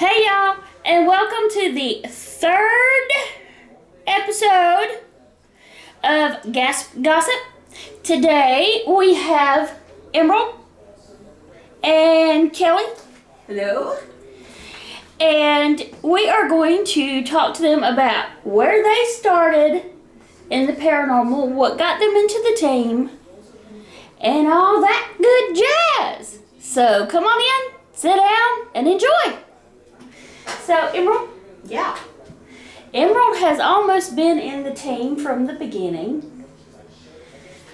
Hey y'all, and welcome to the third episode of GASP Gossip. Today we have Emerald and Kelly. Hello. And we are going to talk to them about where they started in the paranormal, what got them into the team, and all that good jazz. So come on in, sit down, and enjoy. So Emerald? Yeah. Emerald has almost been in the team from the beginning.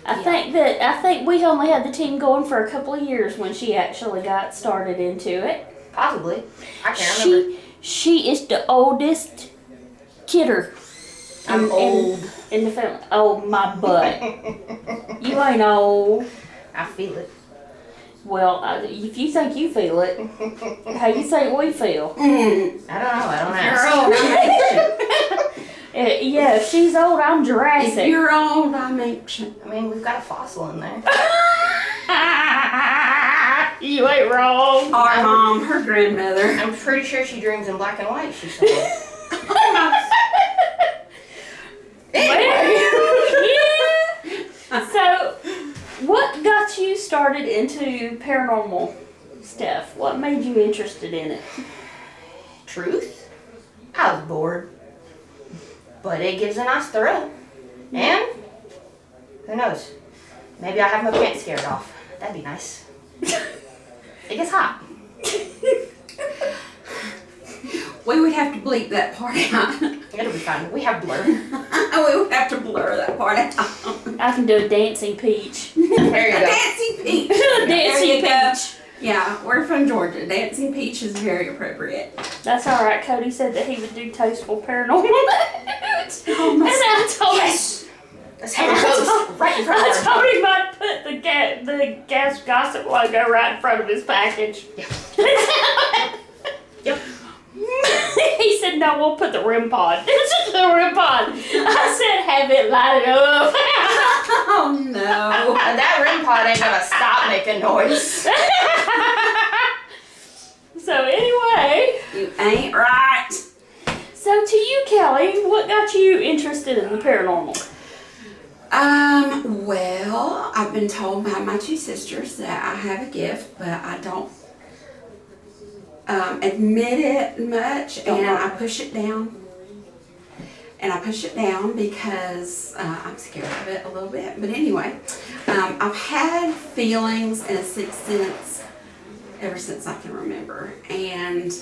I think we only had the team going for a couple of years when she actually got started into it. Possibly. I can't remember. She is the oldest kidder. I'm old. In the family. Oh, my butt. You ain't old. I feel it. Well, if you think you feel it, how you think we feel? I don't know. I don't ask. You're old. Yeah, if she's old, I'm Jurassic. If you're old, I'm ancient. I mean, we've got a fossil in there. You ain't wrong. Our mom, her grandmother. I'm pretty sure she dreams in black and white. She said. Yeah. So, what got you started into paranormal stuff? What made you interested in it? Truth? I was bored. But it gives a nice thrill. And, who knows? Maybe I'll have my pants scared off. That'd be nice. It gets hot. We would have to bleep that part out. It'll be fine. We have blur. We would have to blur that part out. I can do a dancing peach. There you go. Dancing peach. Dancing There you go. peach. Yeah, we're from Georgia. Dancing peach is very appropriate. That's all right. Cody said that he would do tasteful paranormal. Oh, And I told him. Yes! That's how it goes. Right in front I of her. told him I'd put the GASP Gossip logo right in front of his package. Yeah. Yep. He said, no, we'll put the REM pod. It's just the REM pod. I said, have it lighted up. Oh no. That REM pod ain't gonna stop making noise. So anyway. You ain't right. So to you, Kelly, what got you interested in the paranormal? Well, I've been told by my two sisters that I have a gift, but I don't admit it much, and I push it down. And I push it down because I'm scared of it a little bit. But anyway, I've had feelings and a sixth sense ever since I can remember. And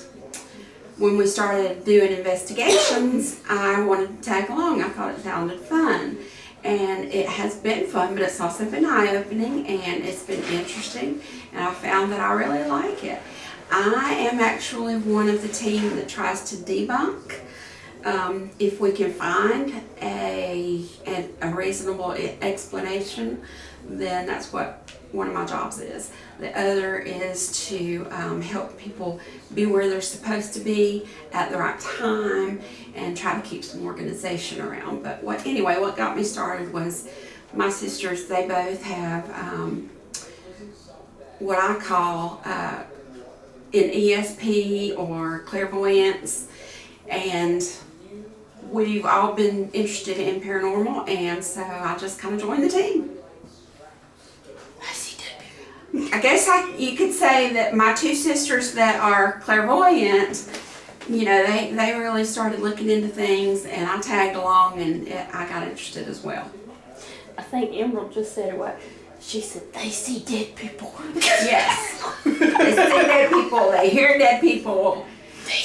when we started doing investigations, I wanted to tag along. I thought it sounded fun. And it has been fun, but it's also been eye-opening, and it's been interesting, and I found that I really like it. I am actually one of the team that tries to debunk. If we can find a reasonable explanation, then that's what one of my jobs is. The other is to help people be where they're supposed to be at the right time and try to keep some organization around. But what got me started was my sisters. They both have what I call an ESP or clairvoyance, and we've all been interested in paranormal, and so I just kind of joined the team. I guess you could say that my two sisters that are clairvoyant, you know, they really started looking into things, and I tagged along, and I got interested as well. I think Emerald just said it right. She said, they see dead people. Yes. They see dead people. They hear dead people.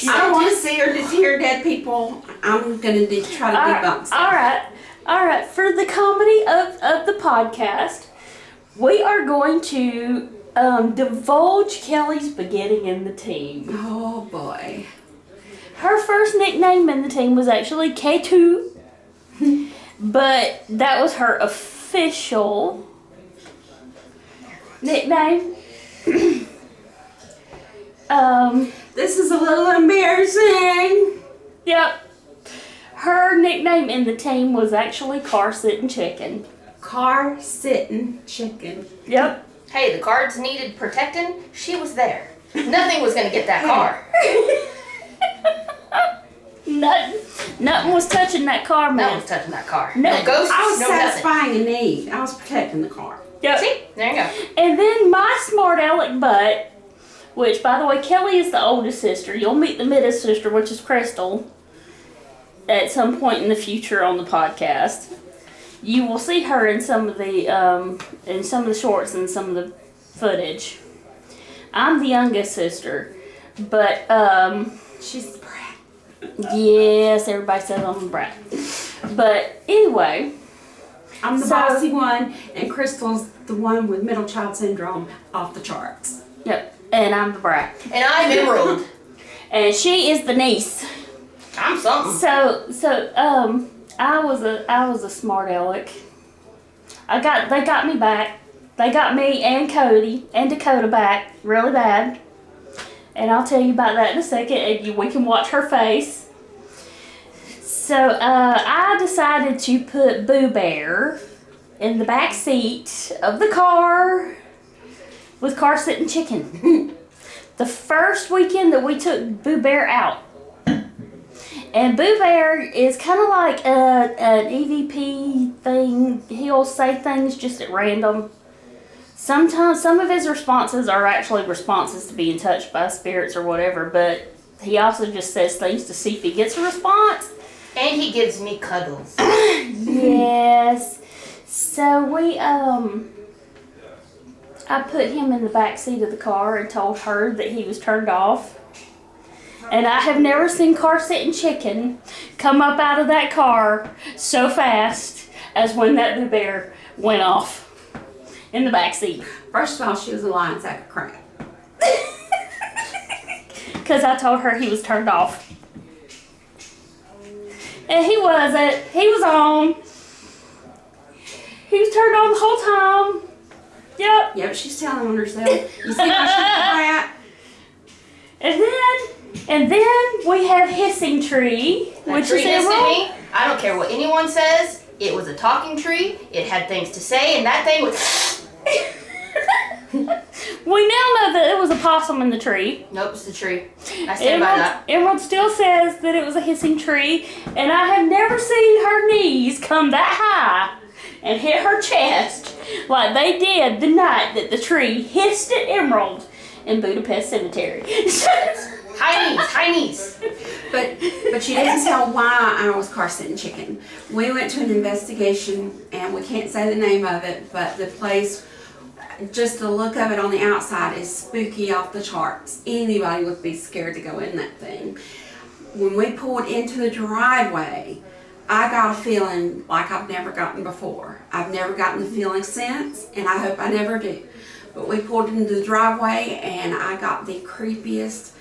I don't want to see or just hear dead people. I'm going to try to debunk stuff. All right. For the comedy of the podcast, we are going to divulge Kelly's beginning in the team. Oh, boy. Her first nickname in the team was actually K2, but that was her official nickname. This is a little embarrassing. Yep. Her nickname in the team was actually Car Sitting Chicken. Car Sitting Chicken. Yep. Hey, the cards needed protecting. She was there. Nothing was gonna get that car. Nothing was touching that car, No man. one's touching that car. No. No ghosts, I was no nothing. satisfying a need. I was protecting the car. Yep. See? There you go. And then my smart aleck butt, which, by the way, Kelly is the oldest sister. You'll meet the middest sister, which is Crystal, at some point in the future on the podcast. You will see her in some of the shorts and some of the footage. I'm the youngest sister, but She's the brat. yes, everybody says I'm a brat. But anyway, I'm the So- bossy one, and Crystal's the one with middle child syndrome off the charts. yep, and I'm the brat, And I'm Emerald. and she is the niece. I'm something. I was a smart aleck. They got me back. They got me and Cody and Dakota back really bad. And I'll tell you about that in a second, and we can watch her face. So I decided to put Boo Bear in the back seat of the car with Car Sitting Chicken. The first weekend that we took Boo Bear out. And Boo Bear is kind of like an EVP thing. He'll say things just at random. Sometimes some of his responses are actually responses to being touched by spirits or whatever, but he also just says things to see if he gets a response. And he gives me cuddles. Yes. So I put him in the back seat of the car and told her that he was turned off. And I have never seen Car Sitting Chicken come up out of that car so fast as when that Boo Bear went off in the back seat. First of all, she was a lying sack of crap. Because I told her he was turned off. And he wasn't. He was on. He was turned on the whole time. Yep. Yep, she's telling on herself. You see how she's a brat? And then we have Hissing Tree, That which tree is hissed at Emerald. me. I don't care what anyone says. It was a talking tree. It had things to say, and that thing was. We now know that it was a possum in the tree. Nope, it's the tree. I stand by that. Emerald still says that it was a hissing tree, and I have never seen her knees come that high and hit her chest like they did the night that the tree hissed at Emerald in Budapest Cemetery. High knees. But you didn't tell why I was Car Sitting Chicken. We went to an investigation, and we can't say the name of it, but the place, just the look of it on the outside is spooky off the charts. Anybody would be scared to go in that thing. When we pulled into the driveway, I got a feeling like I've never gotten before. I've never gotten the feeling since, and I hope I never do. But we pulled into the driveway, and I got the creepiest,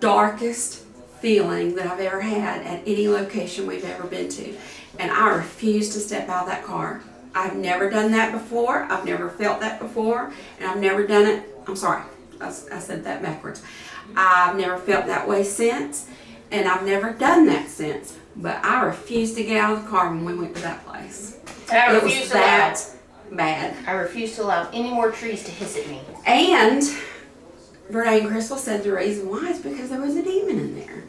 darkest feeling that I've ever had at any location we've ever been to. And I refused to step out of that car. I've never done that before. I've never felt that before. And I've never done it. I'm sorry. I said that backwards. I've never felt that way since. And I've never done that since. But I refused to get out of the car when we went to that place. And I It refuse was to allow. that bad. I refuse to allow any more trees to hiss at me. And Renee and Crystal said the reason why is because there was a demon in there.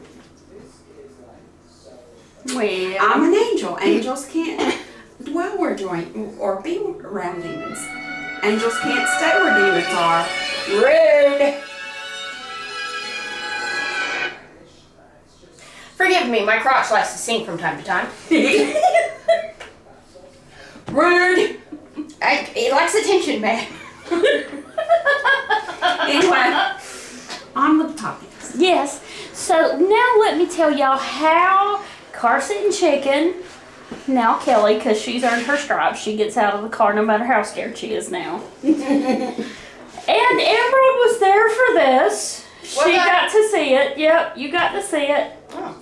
Well, I'm an angel. Angels can't dwell where or be around demons. Angels can't stay where demons are. Rude. Forgive me, my crotch likes to sing from time to time. Rude. It likes attention, man. Anyway, on with the topic. yes. So now let me tell y'all how Car Sitting Chicken, now Kelly, because she's earned her stripes, she gets out of the car no matter how scared she is now. And Emerald was there for this. She got to see it. Yep, you got to see it. Oh.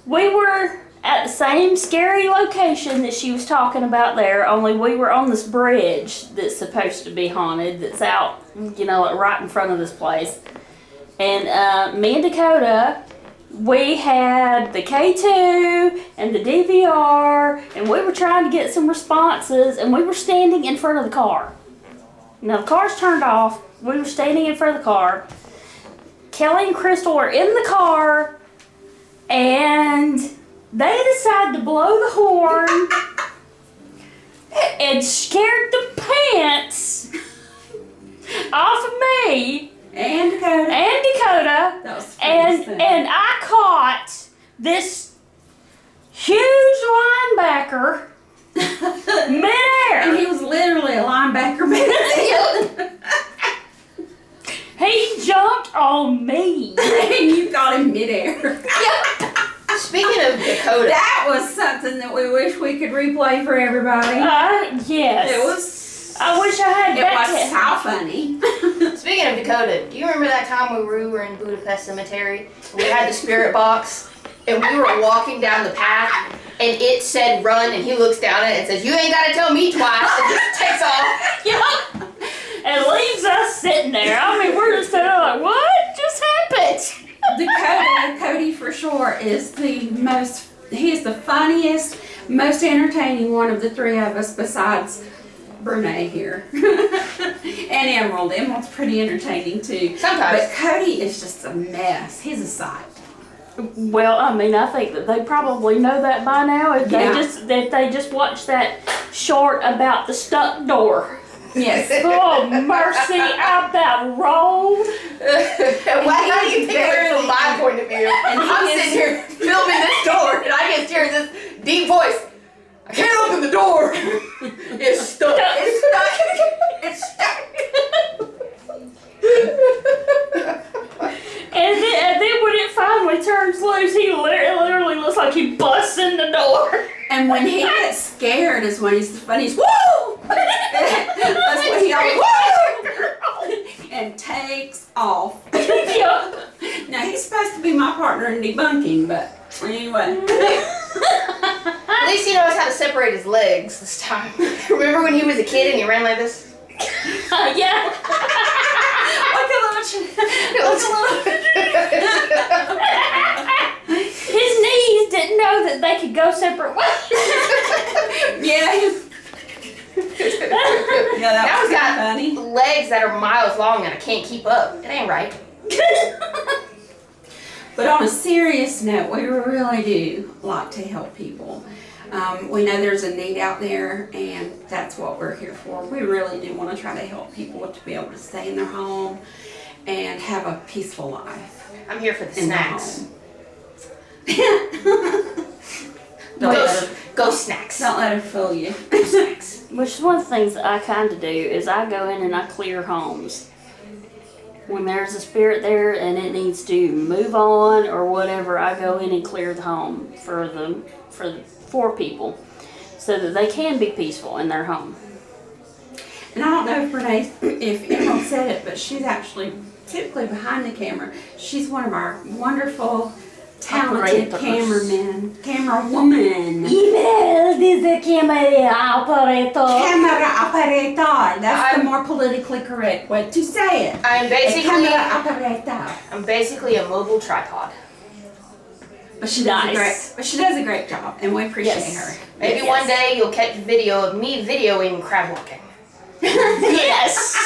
We were at the same scary location that she was talking about there, only we were on this bridge that's supposed to be haunted, that's out, right in front of this place. And me and Dakota, we had the K2 and the DVR, and we were trying to get some responses, and we were standing in front of the car. Now the car's turned off, we were standing in front of the car. Kelly and Crystal were in the car, and they decided to blow the horn and scared the pants off of me And Dakota. That was the funniest thing. and I caught this huge linebacker midair. And he was literally a linebacker man. He jumped on me. And you got him midair. Speaking of Dakota, That was something that we wish we could replay for everybody. Yes. It was. I wish I had It that. was so funny. speaking of Dakota, do you remember that time we were in Budapest Cemetery? We had the spirit box, and we were walking down the path, and it said run, and he looks down at it and says, "You ain't gotta tell me twice," and just takes off. Yep. And leaves us sitting there. I mean, we're just sitting there like, what just happened? Dakota, Cody for short, is he is the funniest, most entertaining one of the three of us besides Brene here. And Emerald. Emerald's pretty entertaining too. Sometimes. But Cody is just a mess. He's a sight. Well, I mean, I think that they probably know that by now if Yeah. they just watched that short about the stuck door. Yes. Oh, mercy, I about rolled. Why do you think it from my point of view? And I'm sitting here filming this door, and I just hear this deep voice. I can't open the door. It's stuck. It's stuck. It's stuck. And then when it finally turns loose, he literally looks like he busts in the door. And when he gets scared is when he's the funniest. Woo! That's when he always woo! And takes off. Yep. Now he's supposed to be my partner in debunking, but anyway. At least he knows how to separate his legs this time. Remember when he was a kid and he ran like this? Yeah. Like a little His knees didn't know that they could go separate ways. Yeah. Yeah, that Now was he's got funny. legs that are miles long and I can't keep up. It ain't right. But on a serious note, we really do like to help people. We know there's a need out there, and that's what we're here for. We really do want to try to help people to be able to stay in their home and have a peaceful life I'm here for the in their snacks. home. Go snacks. Don't let her fool you. Snacks. Which is one of the things that I kind of do is I go in and I clear homes. When there's a spirit there and it needs to move on or whatever, I go in and clear the home for people so that they can be peaceful in their home. And I don't know if Renee, if Emerald said it, but she's actually typically behind the camera. She's one of our wonderful, talented camera woman. Email is the camera operator. Camera operator. That's the more politically correct way to say it. I'm A camera basically operator. a mobile tripod. But she Nice. does a great job, and we appreciate her. Maybe one day you'll catch video of me videoing crab walking. Yes.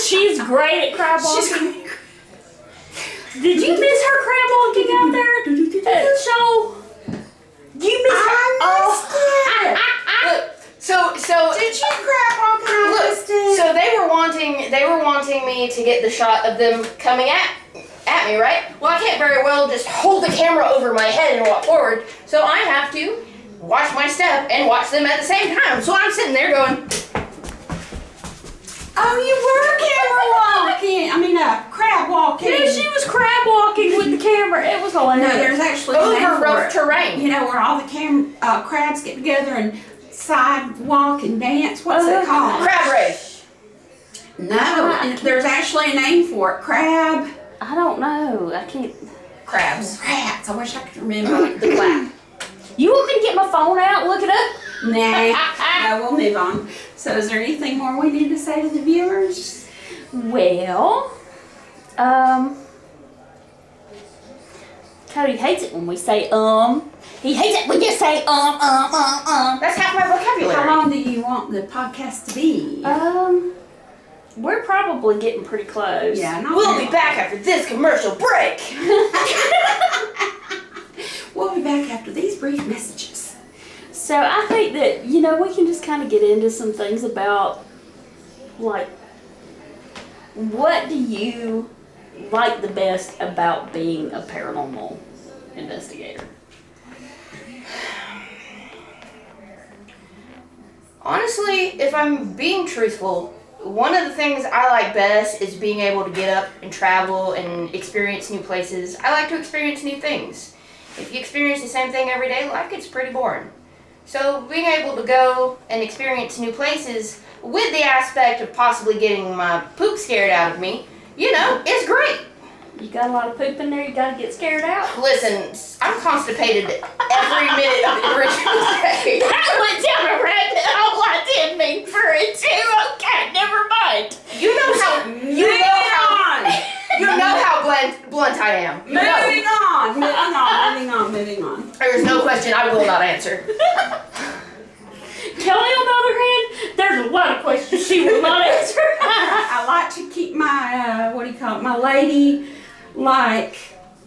She's great at crab walking. Did you miss her crab walking out there at the show? You missed her? Look, so Did you crab walking on look, this day? so they were wanting me to get the shot of them coming at me, right? Well, I can't very well just hold the camera over my head and walk forward, so I have to watch my step and watch them at the same time. So I'm sitting there going, Oh, you were crab walking. Yeah, she was crab walking with the camera. It was hilarious. No, there's actually a name over for rough it. terrain. You know, where all the crabs get together and sidewalk and dance. What's it called? Crab race. No, there's actually a name for it. Crab. I don't know. I can't. Crabs. Crabs. I wish I could remember. The clap. You want me to get my phone out and look it up? Nah. No, we'll move on. So is there anything more we need to say to the viewers? Well, Cody hates it when we say He hates it when you say That's half my vocabulary. How long do you want the podcast to be? We're probably getting pretty close. Yeah, We'll be back after this commercial break. you know, we can just kind of get into some things about, like, what do you like the best about being a paranormal investigator? Honestly, if I'm being truthful, one of the things I like best is being able to get up and travel and experience new places. I like to experience new things. If you experience the same thing every day, life gets pretty boring. So being able to go and experience new places with the aspect of possibly getting my poop scared out of me, you know, is great. You got a lot of poop in there, you gotta get scared out? Listen, I'm constipated every minute of the original day. That went down a rabbit hole I didn't mean for it to. Okay, never mind. You know how blunt I am. You know. Moving on. There's no question I will not answer. Kelly, on the other hand, there's a lot of questions she will not answer. I like to keep my, my lady,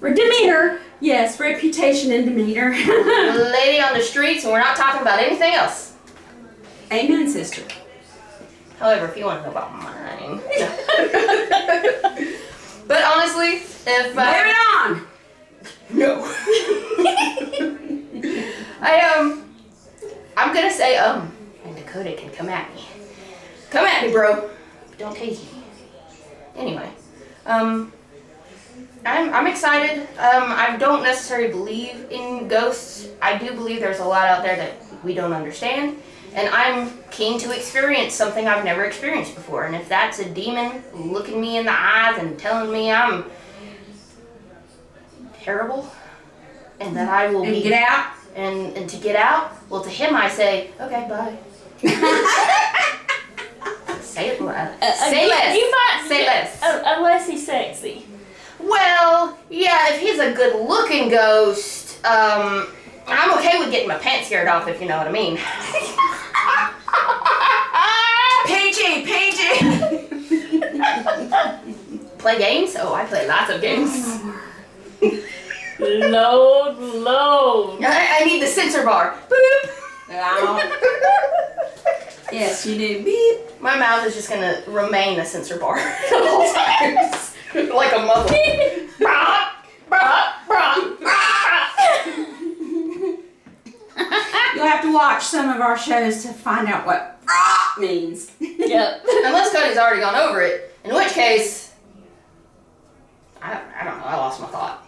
Demeanor. Yes, reputation and demeanor. Lady on the streets, and we're not talking about anything else. Amen, sister. However, if you want to know about mine. But honestly, if Moving on. No. I'm gonna say and Dakota can come at me. Come at me, bro. Don't tase me. Anyway, I'm excited. I don't necessarily believe in ghosts. I do believe there's a lot out there that we don't understand, and I'm keen to experience something I've never experienced before. And if that's a demon looking me in the eyes and telling me I'm terrible, and that I will get out. And to get out, well, to him I say, okay, bye. Say it say less. You might say less. Unless he's sexy. Well, yeah, if he's a good-looking ghost, I'm okay with getting my pants scared off, if you know what I mean. PG. Play games? Oh, I play lots of games. Load. I need the sensor bar. Boop. Yes, you do. Beep. My mouth is just gonna remain a sensor bar the whole time. Like a muzzle. You'll have to watch some of our shows to find out what means. Yep. Unless Cody's already gone over it, in which case, I don't know, I lost my thought.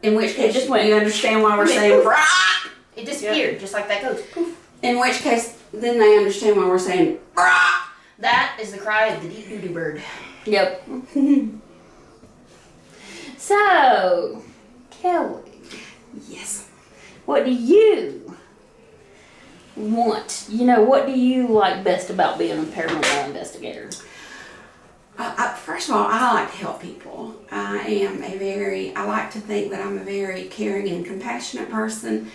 In which case, just went. you understand why we're saying It disappeared, just like that ghost. Poof. In which case, then they understand why we're saying That is the cry of the deep doo-doo bird. Yep. So, Kelly, yes. what do you want? You know, what do you like best about being a paranormal investigator? First of all, I like to help people. I like to think that I'm a very caring and compassionate person,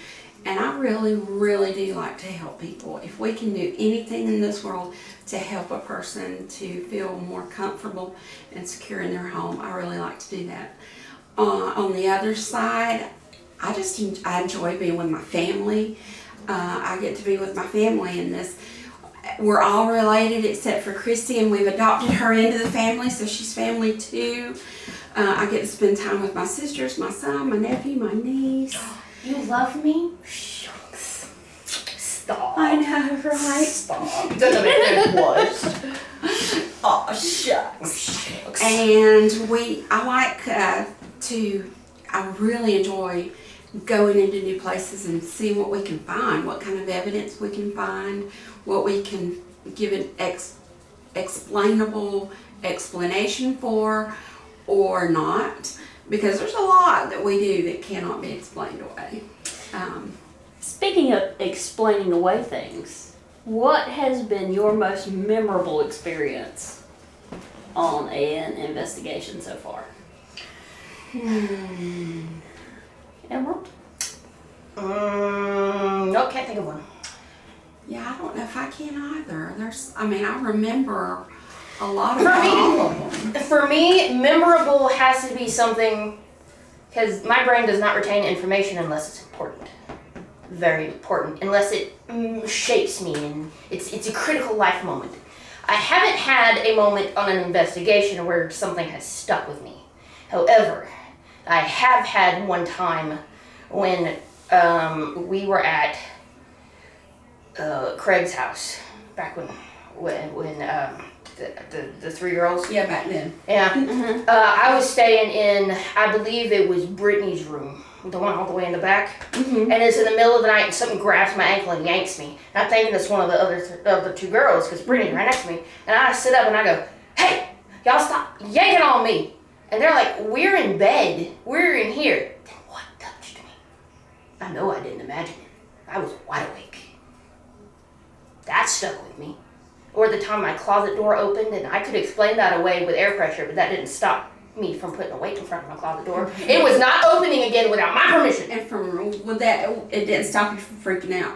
and I really, really do like to help people. If we can do anything in this world to help a person to feel more comfortable and secure in their home, I really like to do that. On the other side, I enjoy being with my family. I get to be with my family in this. We're all related except for Christy, and we've adopted her into the family, so she's family too. I get to spend time with my sisters, my son, my nephew, my niece. You love me? Shucks. Stop. I know, right? Stop. Doesn't make it was. Oh, shucks. Shucks. And I really enjoy going into new places and seeing what we can find, what kind of evidence we can find, what we can give an explainable explanation for or not, because there's a lot that we do that cannot be explained away. Speaking of explaining away things, what has been your most memorable experience on an investigation so far? Emerald? Nope, can't think of one. Yeah, I don't know if I can either. I remember a lot of them. For me, memorable has to be something, because my brain does not retain information unless it's important. very important unless it shapes me and it's a critical life moment. I haven't had a moment on an investigation where something has stuck with me. However, I have had one time when we were at Craig's house back when the three girls. Yeah, back then. Yeah. Mm-hmm. I was staying in, I believe it was Brittany's room, the one all the way in the back. Mm-hmm. And it's in the middle of the night and something grabs my ankle and yanks me. And I'm thinking it's one of the other two girls because Brittany's right next to me. And I sit up and I go, hey, y'all stop yanking on me. And they're like, we're in bed. We're in here. Then what touched me? I know I didn't imagine it. I was wide awake. That stuck with me. Or the time my closet door opened, and I could explain that away with air pressure, but that didn't stop me from putting a weight in front of my closet door. It was not opening again without my permission. And with that, it didn't stop you from freaking out.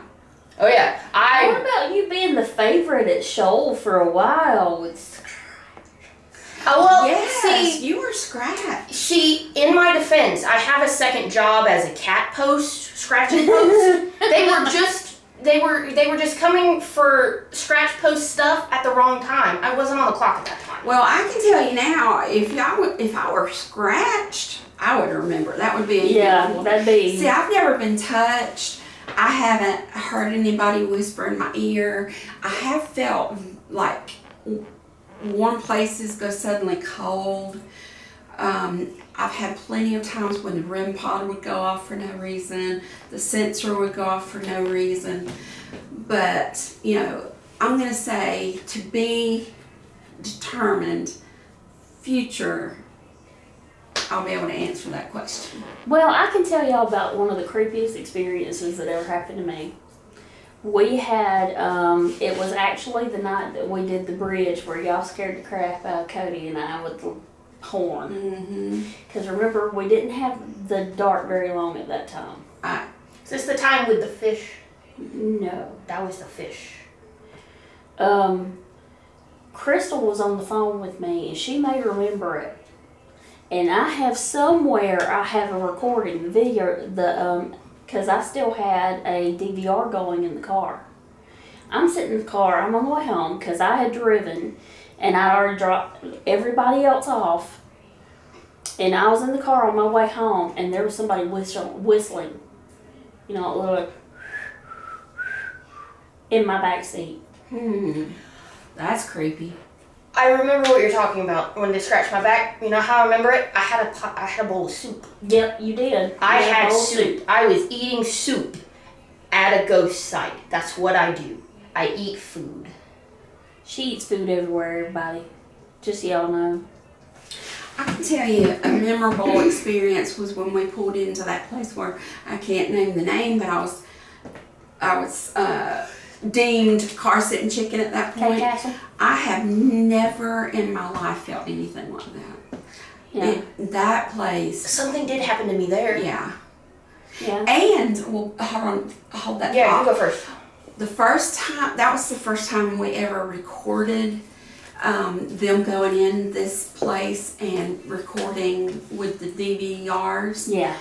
Oh yeah, What about you being the favorite at Shoal for a while? Yes, you were scratched. See, in my defense, I have a second job as a cat post, scratching post. They were just coming for scratch post stuff at the wrong time. I wasn't on the clock at that time. Well, I can tell you now, if I were scratched, I would remember. That would be a that'd be. See, I've never been touched. I haven't heard anybody whisper in my ear. I have felt like warm places go suddenly cold. I've had plenty of times when the REM pod would go off for no reason, the sensor would go off for no reason. But, I'm going to say to be determined, future, I'll be able to answer that question. Well, I can tell y'all about one of the creepiest experiences that ever happened to me. We had, it was actually the night that we did the bridge where y'all scared the crap out of Cody and I with the horn. Because remember, we didn't have the dark very long at that time. Is this the time with the fish? No. That was the fish. Crystal was on the phone with me and she may remember it. And I have somewhere, I have a recording video, because I still had a DVR going in the car. I'm sitting in the car, I'm on the way home because I had driven and I already dropped everybody else off. And I was in the car on my way home and there was somebody whistling, a little in my back seat. That's creepy. I remember what you're talking about when they scratched my back. You know how I remember it? I had a bowl of soup. Yep, you did. I had soup. I was eating soup at a ghost site. That's what I do. I eat food. She eats food everywhere, everybody. Just so y'all know. I can tell you a memorable experience was when we pulled into that place where I can't name the name, but I was deemed car sitting chicken at that point. Castle? I have never in my life felt anything like that. Yeah. That place. Something did happen to me there. Yeah. Yeah. And hold that Yeah, thought. you go first. That was the first time we ever recorded them going in this place and recording with the DVRs. Yeah.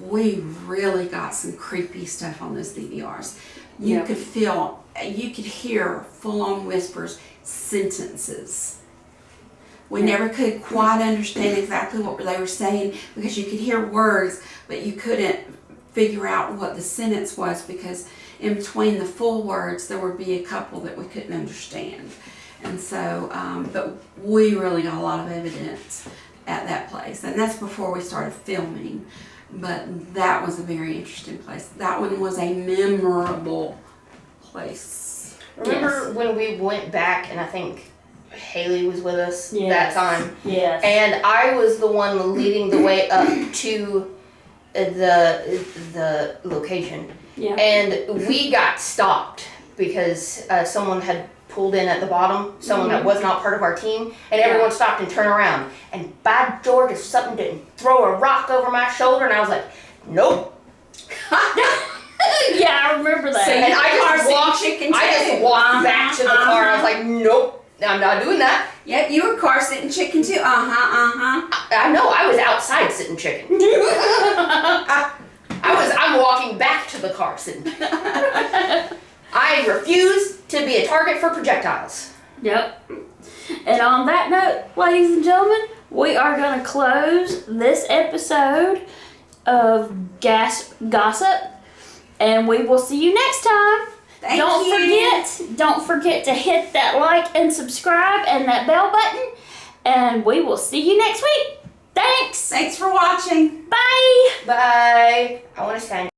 We really got some creepy stuff on those DVRs. You could hear full-on whispers, sentences. We never could quite understand exactly what they were saying because you could hear words, but you couldn't figure out what the sentence was because in between the full words, there would be a couple that we couldn't understand. And so, but we really got a lot of evidence at that place. And that's before we started filming. But that was a very interesting place. That one was a memorable place. Remember when we went back and I think Haley was with us that time? Yes. And I was the one leading the way up to the location. Yeah. And we got stopped because someone had pulled in at the bottom, someone that was not part of our team, and everyone stopped and turned around. And by George, if something didn't throw a rock over my shoulder, and I was like, nope. Yeah, I remember that. And I just walked back to the car. I was like, nope, I'm not doing that. Yep, you were car sitting chicken too. I know, I was outside sitting chicken. I'm walking back to to the Carson. I refuse to be a target for projectiles. Yep. And on that note, ladies and gentlemen, we are going to close this episode of GASP Gossip, and we will see you next time. Don't forget to hit that like and subscribe and that bell button, and we will see you next week. Thanks. Thanks for watching. Bye. Bye. I want to stand.